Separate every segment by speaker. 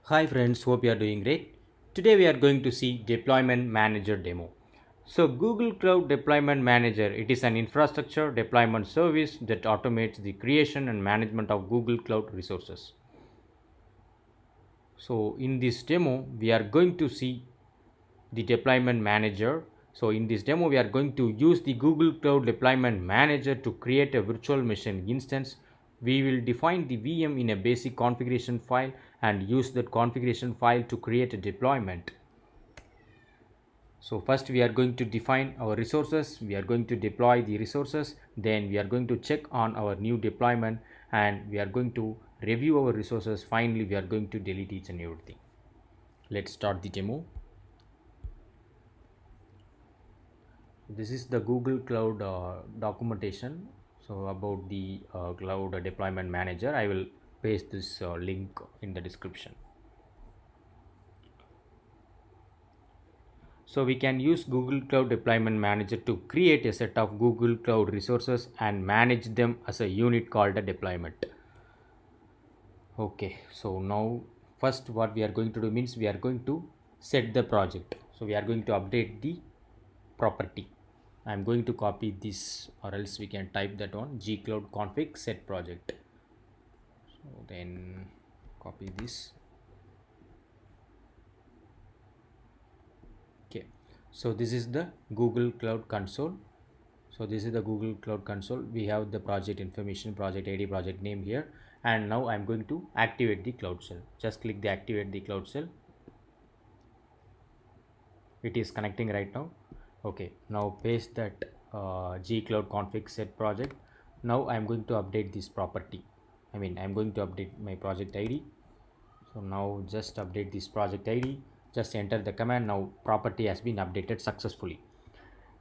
Speaker 1: Hi friends, hope you are doing great. Today we are going to see Deployment Manager demo. So Google Cloud Deployment Manager, it is an infrastructure deployment service that automates the creation and management of Google Cloud resources. So in this demo, we are going to see the deployment manager. So in this demo, we are going to use the Google Cloud Deployment Manager to create a virtual machine instance. We will define the VM in a basic configuration file and use that configuration file to create a deployment. So first we are going to define our resources, we are going to deploy the resources, then we are going to check on our new deployment and we are going to review our resources. Finally, we are going to delete each and everything. Let's start the demo. This is the Google Cloud documentation. So about the Cloud Deployment Manager, I will paste this link in the description. So we can use Google Cloud Deployment Manager to create a set of Google Cloud resources and manage them as a unit called a deployment. Okay, so now first what we are going to do means we are going to set the project. So we are going to update the property. I'm going to copy this or else we can type that on gcloud config set project. So then copy this. Okay, so this is the Google Cloud Console. So this is the Google Cloud Console. We have the project information, project ID, project name here. And now I'm going to activate the Cloud Shell. Just click the activate the Cloud Shell. It is connecting right now. Okay, now paste that gcloud config set project. Now I'm going to update this property. I'm going to update my project ID. So now just update this project ID. Just enter the command. Now property has been updated successfully.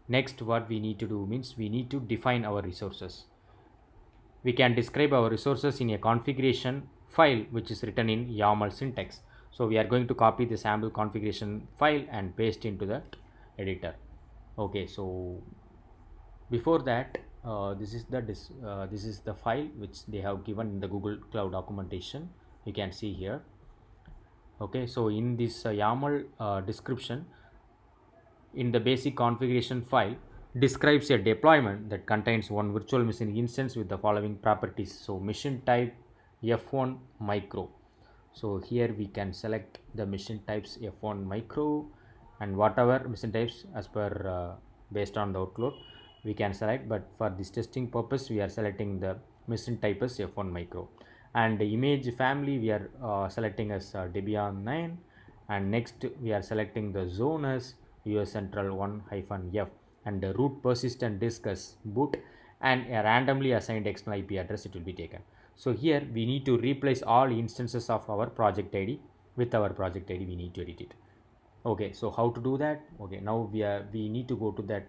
Speaker 1: Next, what we need to do means we need to define our resources. We can describe our resources in a configuration file which is written in YAML syntax. So we are going to copy the sample configuration file and paste into the editor. Okay, so before that, this is the file which they have given in the Google Cloud documentation. You can see here. Okay, so in this YAML description, in the basic configuration file describes a deployment that contains one virtual machine instance with the following properties. So machine type F1 micro. So here we can select the machine types F1 micro and whatever machine types as per based on the workload we can select, but for this testing purpose we are selecting the machine type as F1 micro. And the image family we are selecting as Debian 9, and next we are selecting the zone as US Central 1-F, and the root persistent disk as boot, and a randomly assigned external IP address it will be taken. So here we need to replace all instances of our project ID with our project ID. We need to edit it. Okay, so how to do that? Okay, now we need to go to that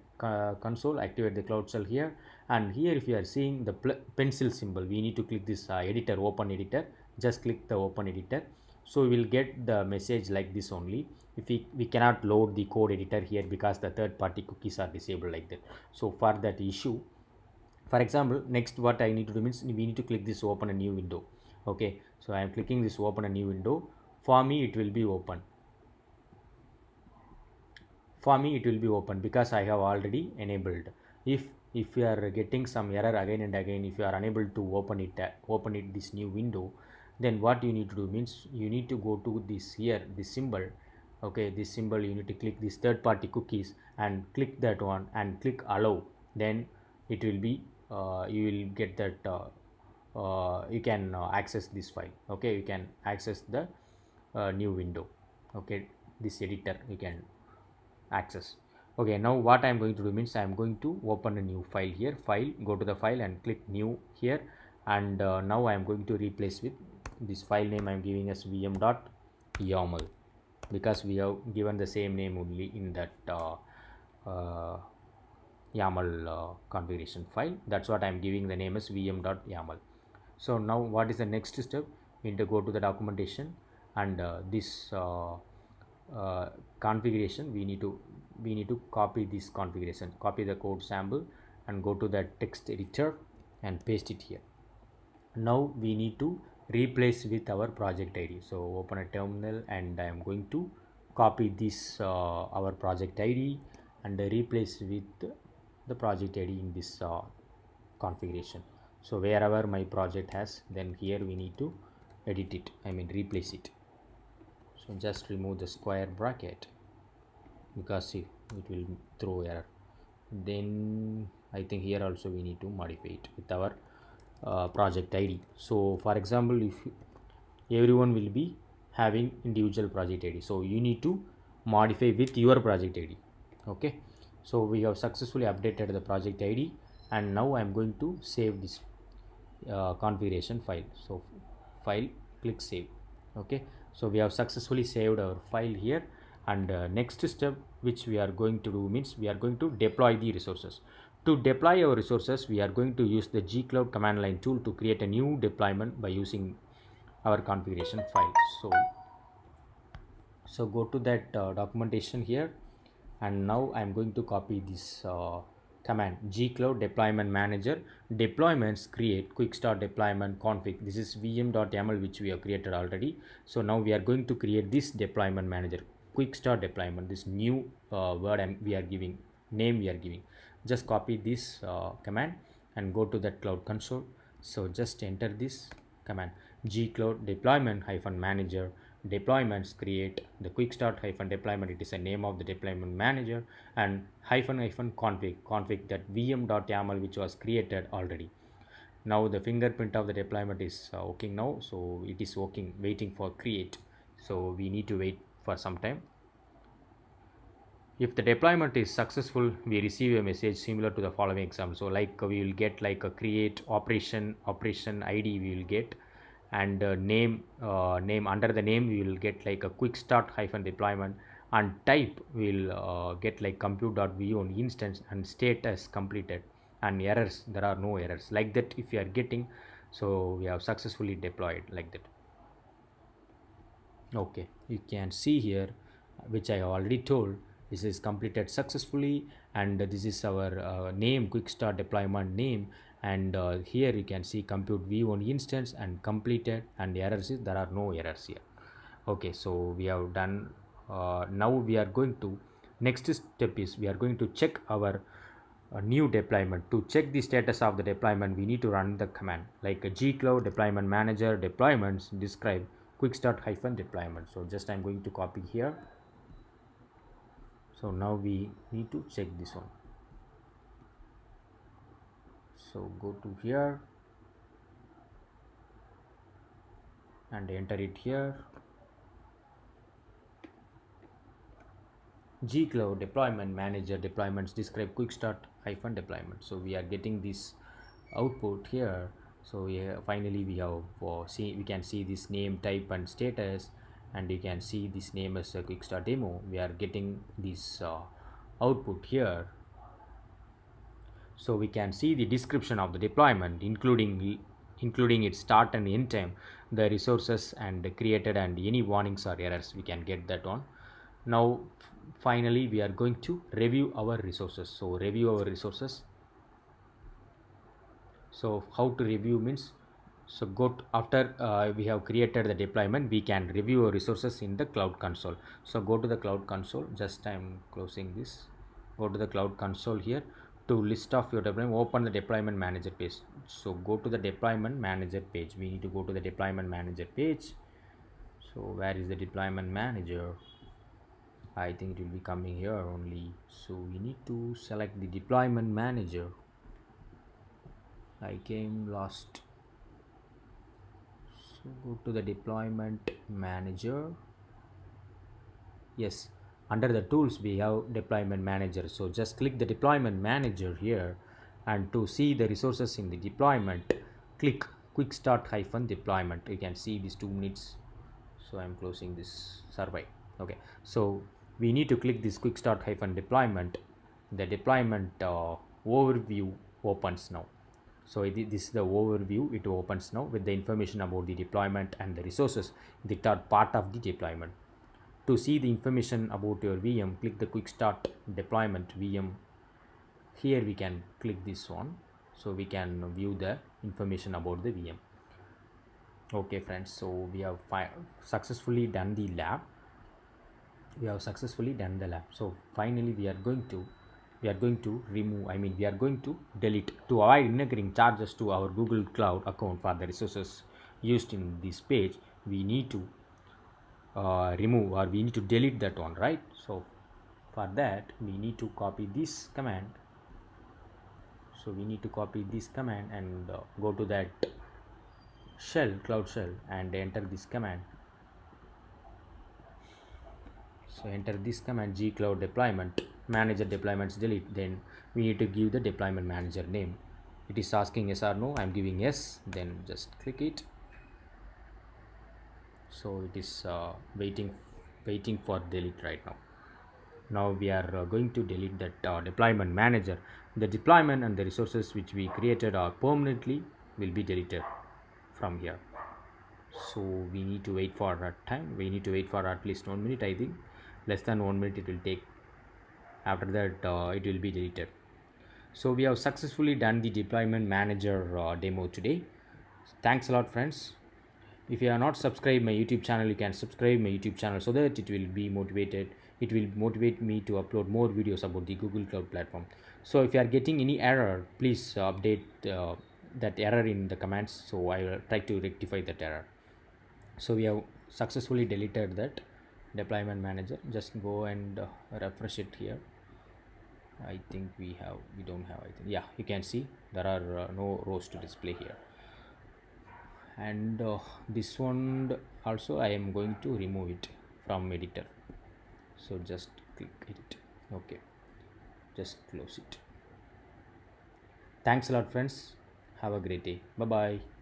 Speaker 1: console, activate the Cloud Shell here, and here if you are seeing the pencil symbol, we need to click this editor, open editor. Just click the open editor. So we will get the message like this only. If we cannot load the code editor here because the third party cookies are disabled like that. So for that issue, for example, next what I need to do means we need to click this open a new window. Okay, so I am clicking this open a new window. For me it will be open. For me it will be open because I have already enabled. If you are getting some error again and again, if you are unable to open it this new window, then what you need to do means you need to go to this here, this symbol. Okay, this symbol you need to click this third party cookies and click that one and click allow. Then it will be you will get that you can access this file. Okay, you can access the new window. Okay, this editor you can access. Okay, now what I'm going to do means I'm going to open a new file here. File, go to the file and click new here, and now I'm going to replace with this file name. I'm giving as vm.yaml because we have given the same name only in that uh, YAML configuration file. That's what I'm giving the name as vm.yaml. So now what is the next step? We need to go to the documentation, and this configuration we need to copy this configuration, copy the code sample and go to the text editor and paste it here. Now we need to replace with our project id. So open a terminal and I am going to copy this our project id and replace with the project id in this configuration. So wherever my project has, then here we need to edit it, I mean replace it. So just remove the square bracket because see, it will throw error. Then I think here also we need to modify it with our project id. So for example, if everyone will be having individual project id, so you need to modify with your project id. Okay, so we have successfully updated the project id, and now I am going to save this configuration file. So file, click save. Okay, so we have successfully saved our file here, and next step which we are going to do means we are going to deploy the resources. To deploy our resources, we are going to use the gcloud command line tool to create a new deployment by using our configuration file. So go to that documentation here, and now I'm going to copy this command gcloud deployment manager deployments create quick start deployment config. This is vm.yaml which we have created already. So now we are going to create this deployment manager quick start deployment, this new word we are giving name, we are giving. Just copy this command and go to that cloud console. So just enter this command gcloud deployment hyphen manager deployments create the quick start hyphen deployment, it is a name of the deployment manager, and hyphen hyphen config that vm.yaml which was created already. Now the fingerprint of the deployment is working now, so it is working, waiting for create. So we need to wait for some time. If the deployment is successful, we receive a message similar to the following example. So like we will get like a create operation id we will get, and name under the name we will get like a quick start hyphen deployment, and type will get like compute.vo on instance, and status completed, and errors, there are no errors like that if you are getting. So we have successfully deployed like that. Okay, you can see here which I already told, this is completed successfully, and this is our name, quick start deployment name, and here you can see compute v1 instance and completed, and the errors is there are no errors here. Okay, so we have done. Now we are going to, next step is we are going to check our new deployment. To check the status of the deployment, we need to run the command like a gcloud deployment manager deployments describe quick start hyphen deployment. So just I'm going to copy here. So now we need to check this one. So go to here and enter it here. gcloud deployment manager deployments describe quick start hyphen deployment. So we are getting this output here. So yeah, finally we have we can see this name, type, and status, and you can see this name as a quick start demo. We are getting this output here. So we can see the description of the deployment, including its start and end time, the resources and created, and any warnings or errors. We can get that on. Now finally we are going to review our resources. So review our resources. So how to review means, so after we have created the deployment, we can review our resources in the cloud console. So go to the cloud console, just I'm closing this. Go to the cloud console here. To list off your deployment, open the deployment manager page. So go to the deployment manager page. We need to go to the deployment manager page. So where is the deployment manager? I think it will be coming here only. So we need to select the deployment manager. I came lost. So go to the deployment manager. Yes, under the tools we have deployment manager. So just click the deployment manager here, and to see the resources in the deployment, click quick start hyphen deployment. You can see these 2 minutes. So I'm closing this survey. Okay, so we need to click this quick start hyphen deployment. The deployment overview opens now. So this is the overview, it opens now with the information about the deployment and the resources that are part of the deployment. To see the information about your VM, click the quick start deployment VM. Here we can click this one, so we can view the information about the VM. Okay friends, so we have successfully done the lab. We have successfully done the lab. So finally we are going to remove, I mean we are going to delete, to avoid incurring charges to our Google Cloud account for the resources used in this page. We need to remove, or we need to delete that one, right? So for that we need to copy this command. So we need to copy this command and go to that shell, cloud shell, and enter this command. So enter this command, gcloud deployment manager deployments delete. Then we need to give the deployment manager name. It is asking yes or no. I'm giving yes. Then just click it. So it is waiting for delete right now. Now we are going to delete that deployment manager. The deployment and the resources which we created are permanently will be deleted from here. So we need to wait for that time. We need to wait for at least 1 minute. I think less than 1 minute it will take. After that it will be deleted. So we have successfully done the deployment manager demo today. Thanks a lot friends. If you are not subscribed my YouTube channel, you can subscribe my YouTube channel so that it will motivate me to upload more videos about the Google Cloud platform. So if you are getting any error, please update that error in the comments, so I will try to rectify that error. So we have successfully deleted that deployment manager. Just go and refresh it here. I think we don't have, I think, yeah, you can see there are no rows to display here. And this one also I am going to remove it from editor. So just click edit. Okay, just close it. Thanks a lot friends. Have a great day. Bye bye.